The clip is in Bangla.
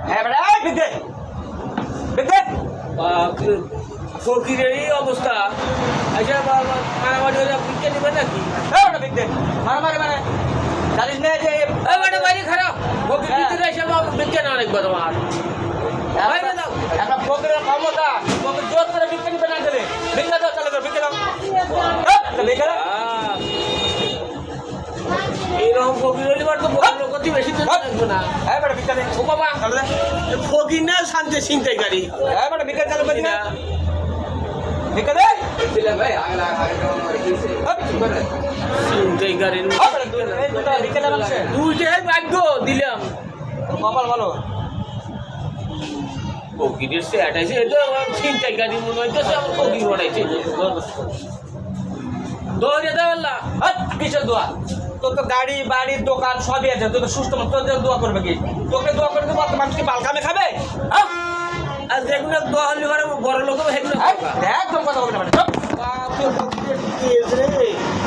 হ্যাঁ বেটা এই বিদ্যে বিদ্যে ফকিরের এই অবস্থা আচ্ছা মারামারি হলে বিজ্ঞান নেবেন নাকি? হ্যাঁ বেটা বিদ্যে মারামারি মানে জানিস না যে মানে বাড়ি খারাপ ফকির ভিতরে এসে বিজ্ঞান অনেকবার তোমার বাইরে দাও একটা ফকিরের ক্ষমতা ফকির জোর করে বিজ্ঞান নিবে না গেলে বিজ্ঞান দাও চালু করে বিজ্ঞান দাও বিজ্ঞান এইরকম ফকির হলে তো লোকতি বেশি তো থাকবে না। হ্যাঁ বেটা বিজ্ঞান ও বাবা ফকির না শান্তি চিন্তাই গাড়ি হ্যাঁ বেটা বিজ্ঞান চালু করি না বিজ্ঞান দে চিন্তাই গাড়ি বিজ্ঞান লাগছে দুইটাই ভাগ্য দিলাম কপাল ভালো ফকিরের সে আটাইছে এটা চিন্তাই গাড়ি মনে হইতেছে আমার ফকির বানাইছে দৌড়ে দাও আল্লাহ কিসের দোয়া তোর তো গাড়ি বাড়ির দোকান সবই আছে তোর তো সুস্থ মতো তোর দোয়া করবে কি তোকে দোয়া করে দেবো মানুষ কি পালকামে খাবে আর যেগুলো দোয়া হলে বড় লোক সেগুলো একদম কথা বলতে পারে